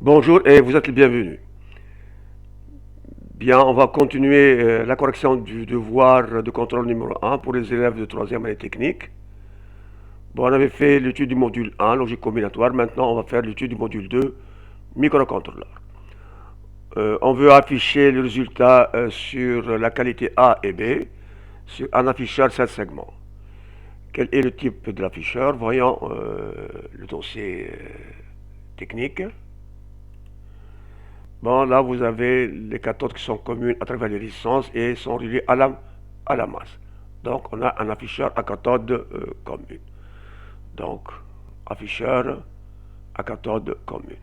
Bonjour et vous êtes le bienvenu. Bien, on va continuer la correction du devoir de contrôle numéro un pour les élèves de troisième année technique. Bon, on avait fait l'étude du module 1, logique combinatoire. Maintenant, on va faire l'étude du module 2, microcontrôleur. On veut afficher le résultat sur la qualité A et B sur un afficheur 7 segments. Quel est le type de l'afficheur? Voyons le dossier technique. Bon, là, vous avez les cathodes qui sont communes à travers les licences et sont reliées à la masse. Donc, on a un afficheur à cathode commune. Donc, afficheur à cathode commune.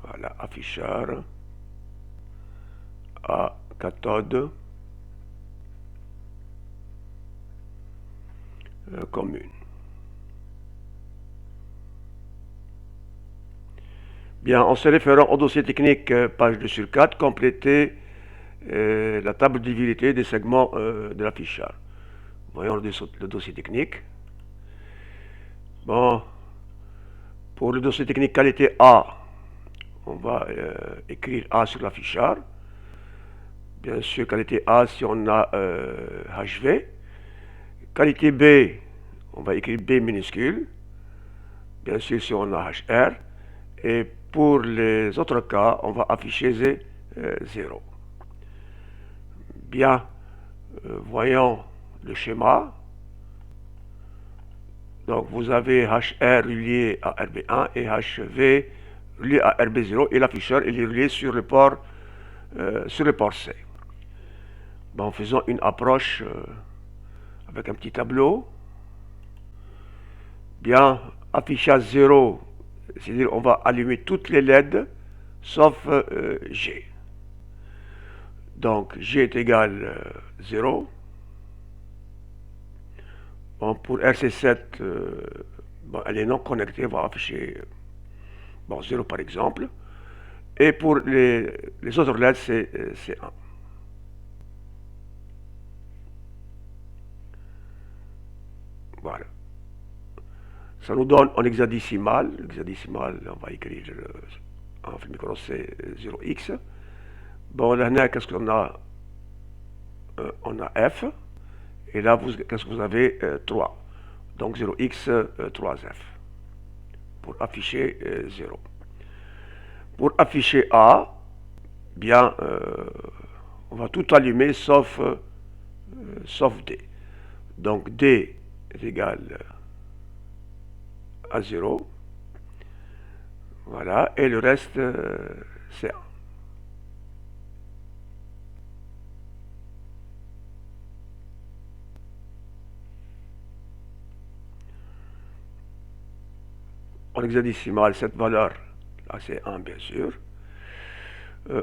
Voilà, afficheur à cathode commune. Bien, en se référant au dossier technique, page 2 sur 4, complétez la table de divinité des segments de l'afficheur. Voyons le dossier technique. Bon, pour le dossier technique qualité A, on va écrire A sur l'afficheur. Bien sûr, qualité A si on a HV. Qualité B, on va écrire B minuscule. Bien sûr, si on a HR. Et pour les autres cas, on va afficher 0. Bien, voyons le schéma. Donc, vous avez HR relié à RB1 et HV relié à RB0 et l'afficheur est relié sur le port C. Bon, faisons une approche avec un petit tableau. Bien, affichage 0, c'est-à-dire on va allumer toutes les LED sauf G. Donc G est égal 0. Bon, pour RC7, bon, elle est non connectée, on va afficher 0 par exemple. Et pour les autres LED, c'est 1. Voilà. Ça nous donne en hexadécimal. L'hexadécimal, on va écrire en micro c'est 0x. Bon, là, qu'est-ce qu'on a? On a F. Et là, qu'est-ce que vous avez? 3. Donc 0x, 3f. Pour afficher 0. Pour afficher A, bien, on va tout allumer sauf D. Donc D est égal à 0. Voilà. Et le reste, c'est 1. En hexadécimal, cette valeur, là c'est 1 bien sûr.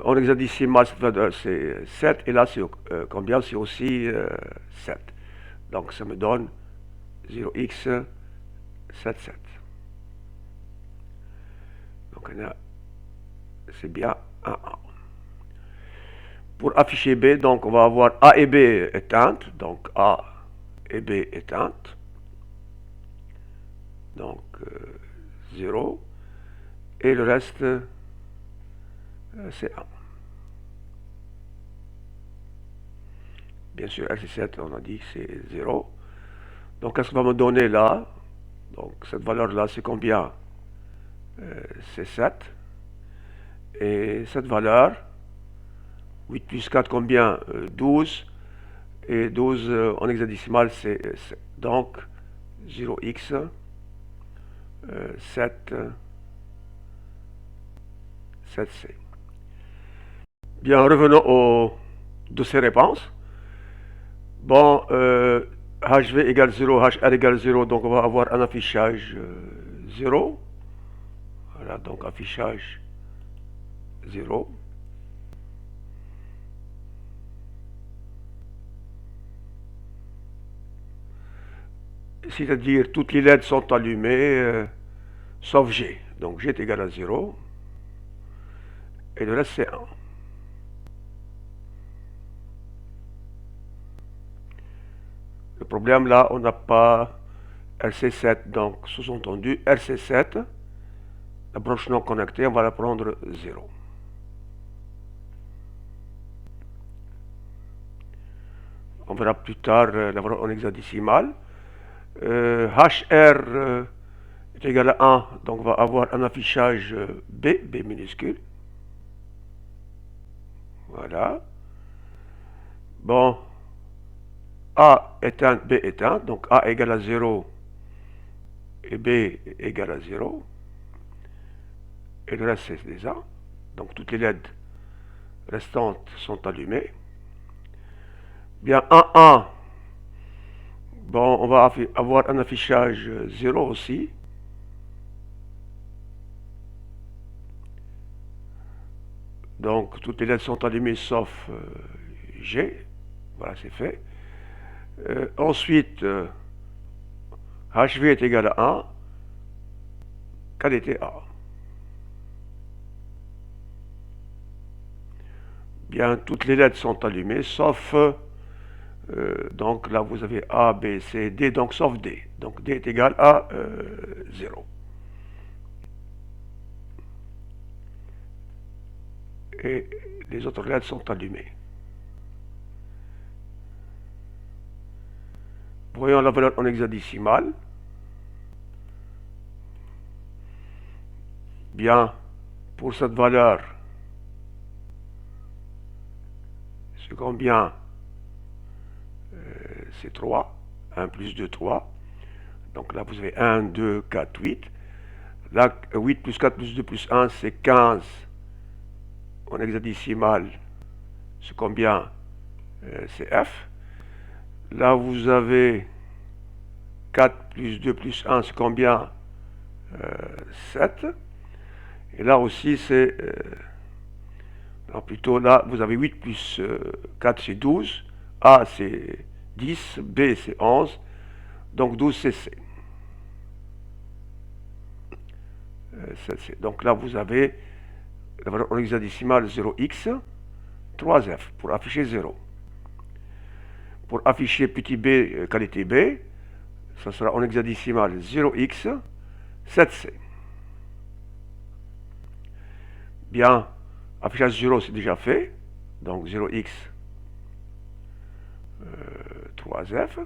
En hexadécimal, cette valeur c'est 7. Et là, c'est combien? C'est aussi 7. Donc ça me donne 0x 77. Donc c'est bien 1. Pour afficher B, donc on va avoir A et B éteintes. Donc A et B éteintes. Donc 0. Et le reste, c'est 1. Bien sûr, RC7, on a dit c'est 0. Donc qu'est-ce que va me donner là? Donc cette valeur-là, c'est combien? C'est 7. Et cette valeur, 8 plus 4, combien? 12. Et 12 en hexadécimal, c'est donc 0x 7, 7c. Bien, revenons au dossier réponse. Bon, HV égale 0, HR égale 0, donc on va avoir un affichage 0. Voilà, donc affichage 0. C'est-à-dire toutes les LED sont allumées, sauf G. Donc G est égal à 0. Et le reste c'est 1. Le problème là, on n'a pas RC7, donc sous-entendu RC7, la branche non connectée, on va la prendre 0. On verra plus tard la valeur en hexadécimal. HR est égal à 1, donc on va avoir un affichage B minuscule. Voilà. Bon, A éteint, B éteint, donc A égale à 0 et B égale à 0. Et le reste c'est des A. Donc toutes les LED restantes sont allumées. Bien, 1, bon, on va avoir un affichage 0 aussi. Donc toutes les LED sont allumées sauf G. Voilà, c'est fait. Ensuite, HV est égal à 1, qualité A. Bien, toutes les LED sont allumées, sauf, donc là vous avez A, B, C, D, donc sauf D. Donc D est égal à 0. Et les autres LED sont allumées. Voyons la valeur en hexadécimal. Bien, pour cette valeur, c'est combien? C'est 3. 1 plus 2, 3. Donc là, vous avez 1, 2, 4, 8. Là, 8 plus 4 plus 2 plus 1, c'est 15. En hexadécimal, c'est combien? C'est F. Là, vous avez 4 plus 2 plus 1, c'est combien? 7. Et là aussi, c'est... plutôt là, vous avez 8 plus 4, c'est 12. A, c'est 10. B, c'est 11. Donc 12, c'est C. Donc là, vous avez la valeur en hexadécimal 0x, 3f pour afficher 0. Pour afficher petit b, qualité B, ça sera en hexadécimal 0x, 7c. Bien, affichage 0, c'est déjà fait. Donc 0x, 3f.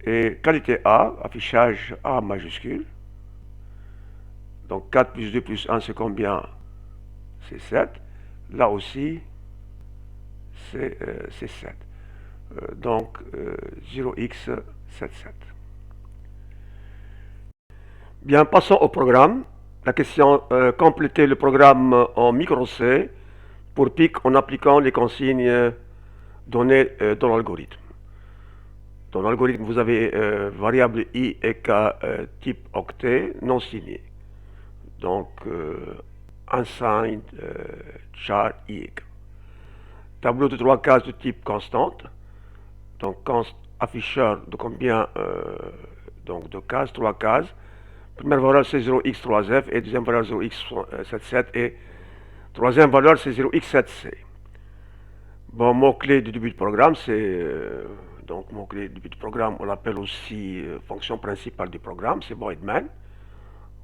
Et qualité A, affichage A majuscule. Donc 4 plus 2 plus 1, c'est combien? C'est 7. Là aussi, c'est 7. Donc 0x, 7, 7. Bien, passons au programme. La question, compléter le programme en micro C pour PIC en appliquant les consignes données dans l'algorithme. Dans l'algorithme, vous avez variable i et k type octet non signé. Donc, unsigned char i. Tableau de 3 cases de type constante. Donc, afficheur de combien donc de cases, 3 cases. Première valeur c'est 0x3f et deuxième valeur 0x77 et troisième valeur c'est 0x7c. Bon, mot-clé du début du programme, c'est donc mot-clé du début du programme, on l'appelle aussi fonction principale du programme, c'est voidMain.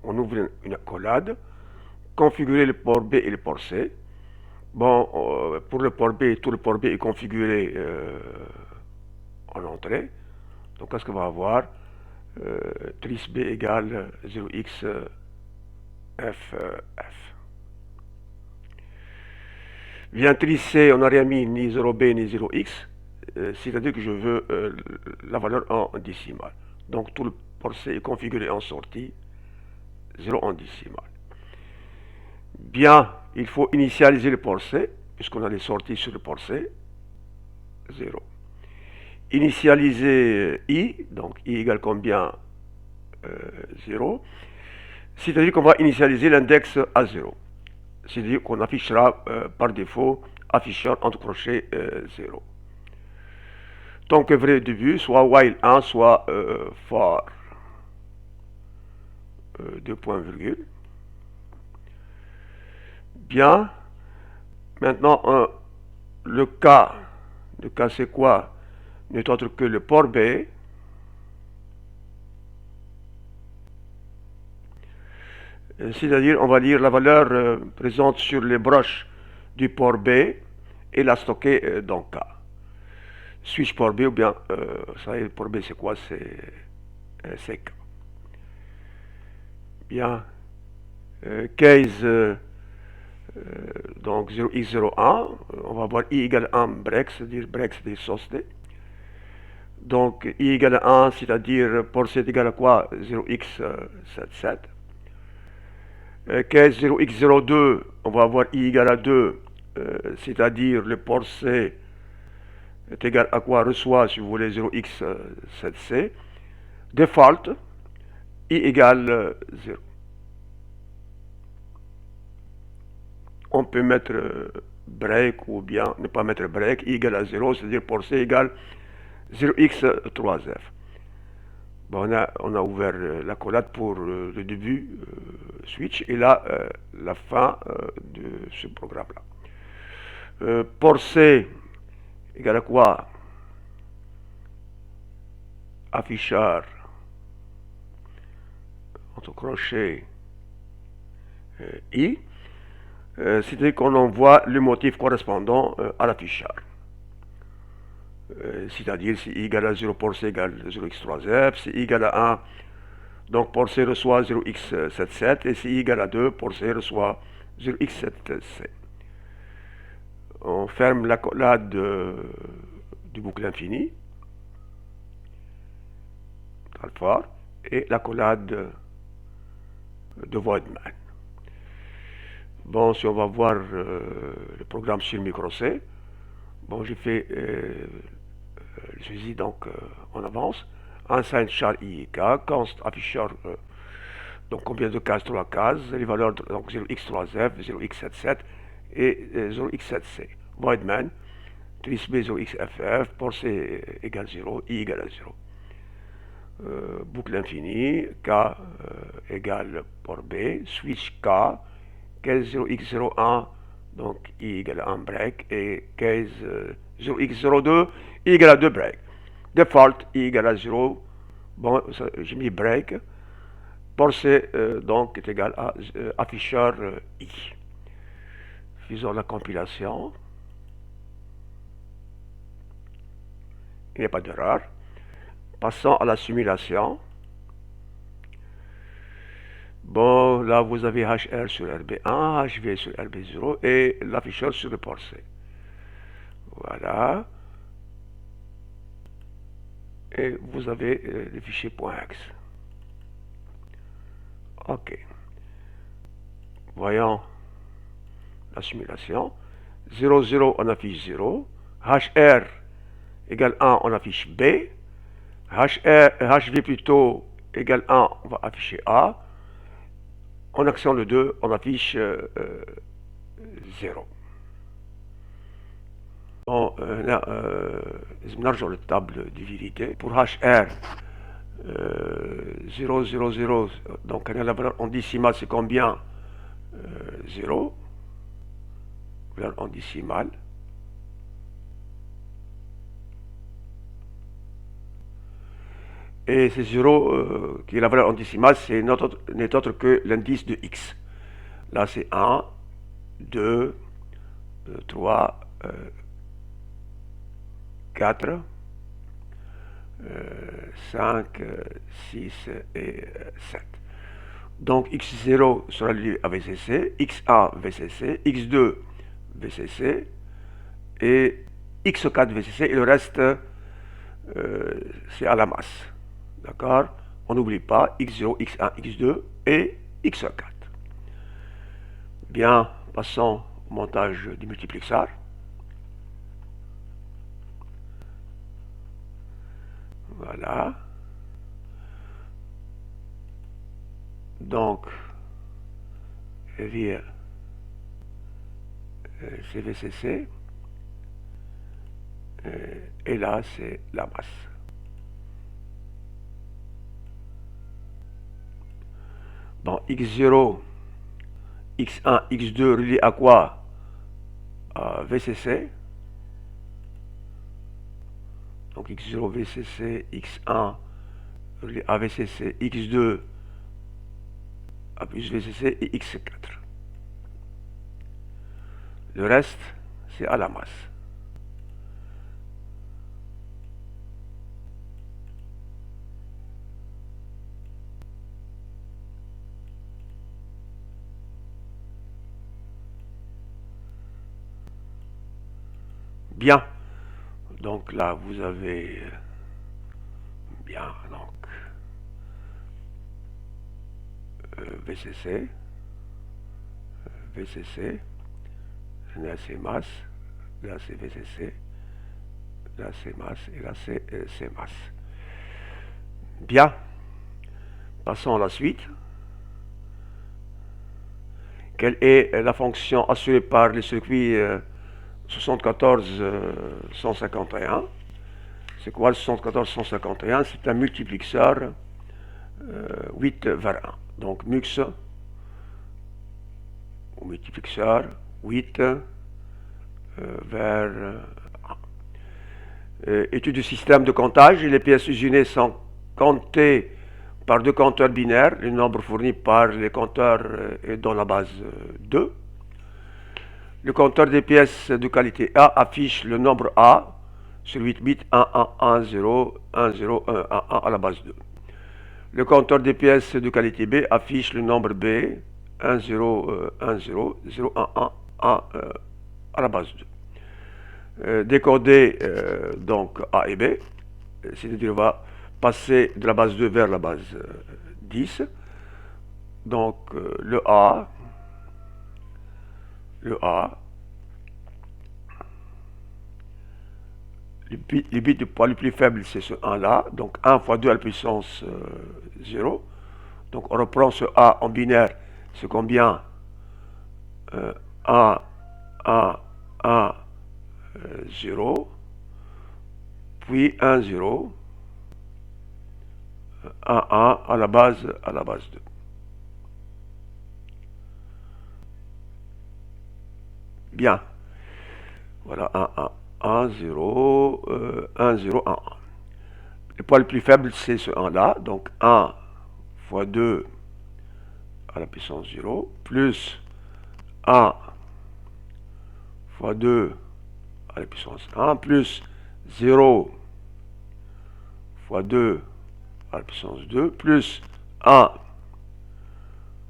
On ouvre une accolade, configurer le port B et le port C. Bon, pour le port B, tout le port B est configuré en entrée. Donc, qu'est-ce qu'on va avoir? Tris B égale 0x f. Bien trisser, on n'a rien mis ni 0b ni 0x, c'est-à-dire que je veux la valeur en décimale. Donc tout le port C est configuré en sortie 0 en décimale. Bien, il faut initialiser le port C, puisqu'on a les sorties sur le port C, 0. Initialiser I, donc I égale combien? 0. C'est-à-dire qu'on va initialiser l'index à 0. C'est-à-dire qu'on affichera par défaut afficheur entre crochets 0. Tant que vrai début, soit while 1, soit for 2 points virgule. Bien. Maintenant, le cas – c'est quoi? N'est autre que le port B C'est-à-dire on va lire la valeur présente sur les broches du port B et la stocker dans K. Switch port B ou bien, ça y est, port B c'est quoi? C'est K. Bien. Case donc 0x01, on va voir i égale 1 break, c'est-à-dire break c'est-à-dire sauceté. Donc i égale 1, c'est-à-dire port C est égal à quoi? 0x77. Case 0x02, on va avoir i égale à 2, c'est-à-dire le port C est égal à quoi? Reçoit, si vous voulez, 0x7c. Default, i égale 0. On peut mettre break ou bien ne pas mettre break, i égale à 0, c'est-à-dire port C égale 0x3f. Bon, on a ouvert l'accolade pour le début switch et là la fin de ce programme-là. Port C égale à quoi? Afficheur entre crochets i, c'est-à-dire qu'on envoie le motif correspondant à l'afficheur. C'est-à-dire si i égale à 0, port C égale 0x3f, si i égale à 1, donc port C reçoit 0x77, et si i égale à 2, port C reçoit 0x7c. On ferme l'accolade du boucle infini, fort, et l'accolade de Voidman. Bon, si on va voir le programme sur micro C, bon, j'ai fait le suivi donc on avance. Unsigned char IK, const afficheur, donc combien de cases? 3 cases, les valeurs donc 0x3f, 0x77 et 0x7c. Voidman, tris B 0xff, port C égale 0, I égale à 0. Boucle infinie, K égale port B, switch K, case 0x01, donc I égale à 1 break, et case 0x02, I égale à 2 break. Default, I égale à 0, bon, j'ai mis break, port C donc est égal à afficheur I. Faisons la compilation. Il n'y a pas d'erreur. Passons à la simulation. Bon, là vous avez HR sur RB1, HV sur RB0 et l'afficheur sur le port C. Voilà. Et vous avez le fichier .x. Ok. Voyons la simulation. 0, 0, on affiche 0. HR égale 1, on affiche B. HV plutôt égale 1, on va afficher A. En action le 2, on affiche 0. Bon, là, نرجع للتable de vérité. Pour HR, 0, 0, 0, donc la valeur en décimale, c'est combien? 0. Valeur en décimale. Et c'est 0 qui est la valeur en décimale, c'est n'est autre que l'indice de x. Là, c'est 1, 2, 3, 4, 5, 6 et 7. Donc x0 sera lié à VCC, x1 VCC, x2 VCC et x4 VCC et le reste c'est à la masse. D'accord? On n'oublie pas x0, x1, x2 et x4. Bien, passons au montage du multiplexeur. Voilà. Donc, via CVCC. Et là, c'est la masse. Bon, x0, x1, x2 relié à quoi? À VCC. Donc x0 VCC, x1 relié à VCC, x2 A plus VCC et X4. Le reste, c'est à la masse. Bien. Donc là, vous avez bien donc VCC, VCC, là c'est masse, là c'est VCC, là c'est masse et là c'est masse. Bien. Passons à la suite. Quelle est la fonction assurée par le circuit 74-151? C'est quoi le 74-151? C'est un multiplexeur 8 vers 1. Donc mux ou multiplexeur 8 vers 1. Étude du système de comptage. Les pièces usinées sont comptées par deux compteurs binaires. Le nombre fourni par les compteurs est dans la base 2. Le compteur des pièces de qualité A affiche le nombre A sur 8 bits 1, 1, 1, 0, 1, 0, 1, 1, 1 à la base 2. Le compteur des pièces de qualité B affiche le nombre B 1, 0, 1, 0, 0, 1, 1, 1 à la base 2. Décoder donc A et B, c'est-à-dire on va passer de la base 2 vers la base 10. Donc le A, les bits de poids le plus faible, c'est ce 1 là, donc 1 fois 2 à la puissance 0. Donc on reprend ce A en binaire, c'est combien 1, 1, 1, 0, puis 1, 0, 1, 1 à la base 2. Bien. Voilà, 1, 1, 1, 0, 1, 0, 1, 1. Le poids le plus faible, c'est ce 1 là, donc 1 fois 2 à la puissance 0, plus 1 fois 2 à la puissance 1, plus 0 fois 2 à la puissance 2, plus 1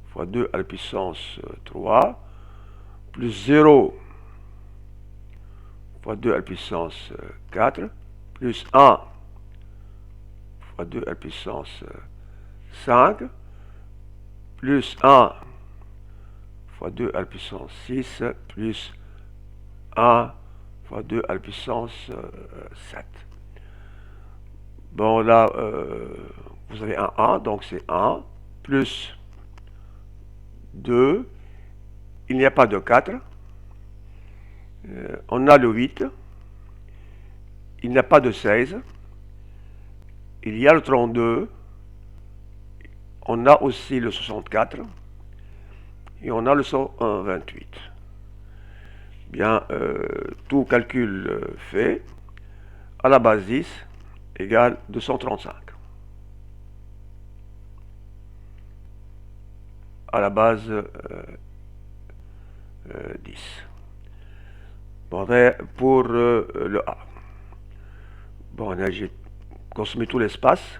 fois 2 à la puissance 3, plus 0 fois 2 à la puissance 4, plus 1 fois 2 à la puissance 5, plus 1 fois 2 à la puissance 6, plus 1 fois 2 à la puissance 7. Bon, là, vous avez un 1, donc c'est 1, plus 2, il n'y a pas de 4, on a le 8, il n'y a pas de 16, il y a le 32, on a aussi le 64, et on a le 128. Bien, tout calcul fait, à la base 10 égale 235. À la base 10. Bon, pour le A. Bon, là, j'ai consommé tout l'espace.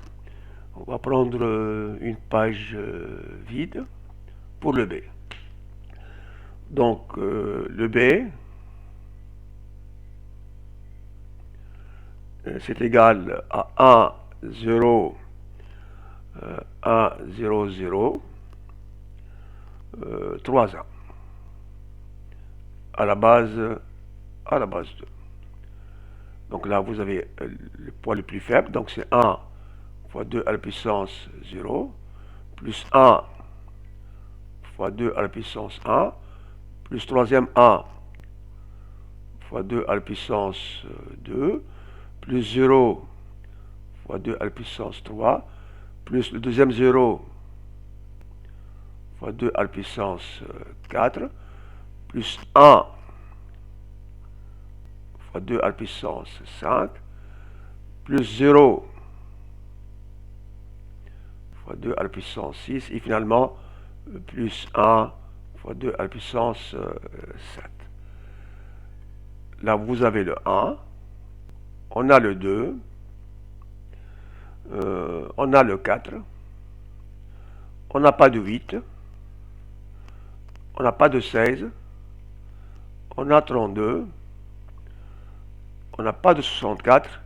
On va prendre une page vide pour le B. Donc, le B, c'est égal à 1, 0, 1, 0, 0, 3 ans. À la base 2. Donc là, vous avez le poids le plus faible, donc c'est 1 fois 2 à la puissance 0, plus 1 fois 2 à la puissance 1, plus troisième 1 fois 2 à la puissance 2, plus 0 fois 2 à la puissance 3, plus le deuxième 0 fois 2 à la puissance 4, plus 1 fois 2 à la puissance 5, plus 0 fois 2 à la puissance 6, et finalement plus 1 fois 2 à la puissance 7. Là, vous avez le 1, on a le 2, on a le 4, on n'a pas de 8, on n'a pas de 16, on a 32, on n'a pas de 64,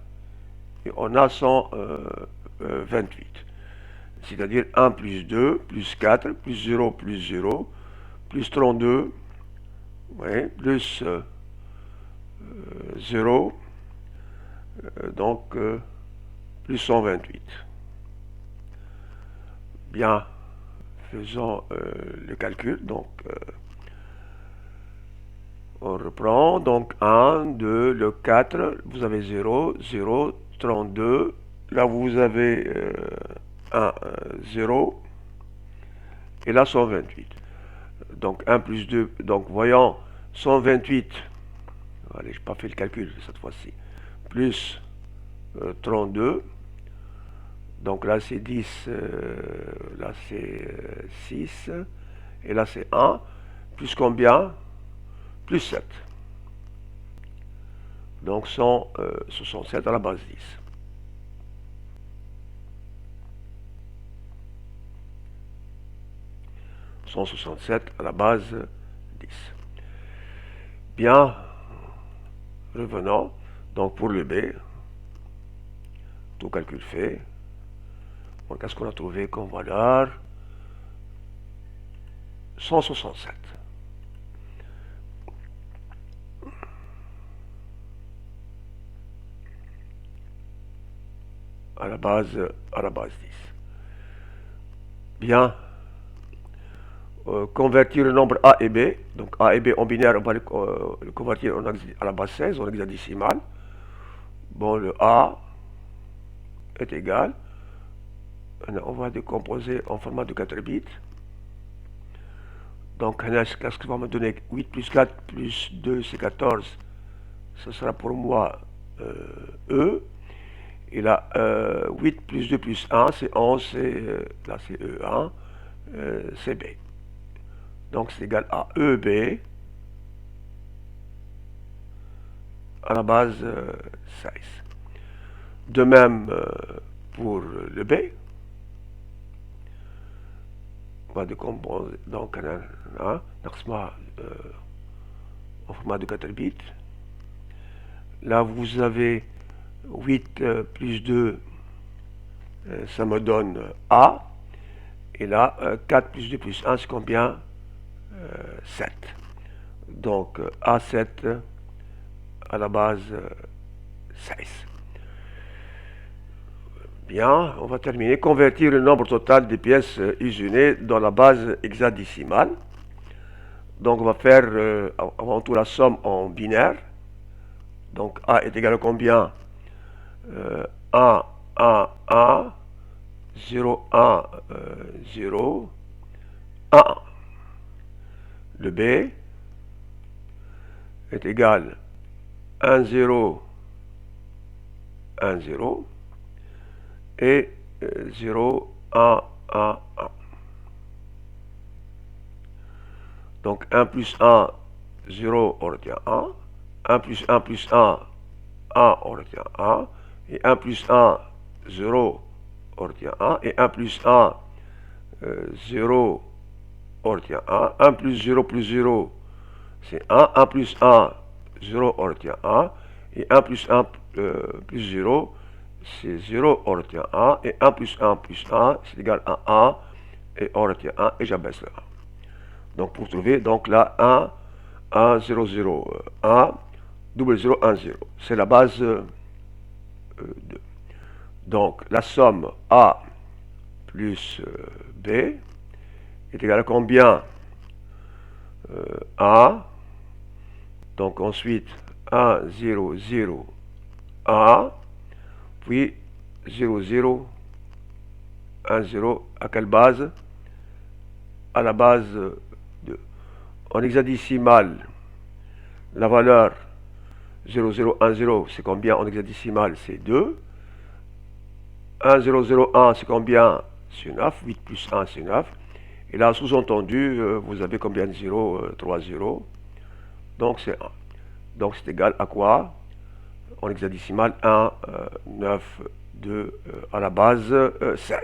et on a 128. C'est-à-dire 1 plus 2, plus 4, plus 0, plus 32, ouais, plus 0, donc plus 128. Bien, faisons le calcul. Donc, on reprend. Donc, 1, 2, le 4, vous avez 0, 0, 32. Là, vous avez 1, 0. Et là, 128. Donc, 1 plus 2. Donc, voyons, 128. Allez, je n'ai pas fait le calcul cette fois-ci. Plus 32. Donc là c'est 10, là c'est 6, et là c'est 1, plus combien? Plus 7. Donc 167 à la base 10. « 167 à la base 10. Bien, revenons. Donc pour le B, tout calcul fait. Qu'est-ce qu'on a trouvé comme valeur? 167. À la base 10. Bien. Convertir le nombre A et B. Donc A et B en binaire, on va le convertir à la base 16, en hexadécimal. Bon, le A est égal. On va décomposer en format de 4 bits. Donc, qu'est-ce qui va me donner? 8 plus 4 plus 2, c'est 14. Ce sera pour moi E. Et là, 8 plus 2 plus 1, c'est 11. Là, c'est E1. C'est B. Donc, c'est égal à EB à la base 16. De même pour le B. On va décomposer. Donc, en format de 4 bits. Là, vous avez 8 plus 2, ça me donne A. Et là, 4 plus 2 plus 1, c'est combien? 7. Donc, A7 à la base 16. Bien, on va terminer. Convertir le nombre total des pièces usinées dans la base hexadécimale. Donc, on va faire avant tout la somme en binaire. Donc, A est égal à combien? 1, 1, 1, 0, 1, 0, 1. Le B est égal à 1, 0, 1, 0 et 0, 1, 1, 1. Donc 1 plus 1, 0, on retient 1. 1 plus 1 plus 1, 1, on retient 1. Et 1 plus 1, 0, on retient 1. Et 1 plus 1, 0, on retient 1. 1 plus 0 plus 0, c'est 1. 1 plus 1, 0, on retient 1. Et 1 plus 1 plus 0, c'est 0, on retient 1. Et 1 plus 1 plus 1, c'est égal à 1. Et on retient 1 et j'abaisse le 1. Donc pour trouver, donc là, 1, 1, 0, 0, 1, double 0, 1, 0. C'est la base 2. Donc la somme A plus B est égale à combien? A. Donc ensuite 1, 0, 0, 1. Puis 0, 0, 1, 0. À quelle base? À la base 2. En hexadécimal, la valeur 0, 0, 1, 0, c'est combien en hexadécimal? C'est 2. 1, 0, 0, 1, c'est combien? C'est 9. 8 plus 1, c'est 9. Et là, sous-entendu, vous avez combien de zéros? 3 zéros. Donc c'est 1. Donc c'est égal à quoi? En hexadécimal, 1, 9, 2, à la base 16.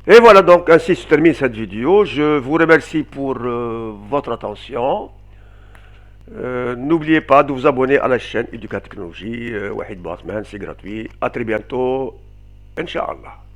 Et voilà, donc ainsi se termine cette vidéo. Je vous remercie pour votre attention. N'oubliez pas de vous abonner à la chaîne Éducat Technologie. Wahid Batman, c'est gratuit. À très bientôt. Inch'Allah.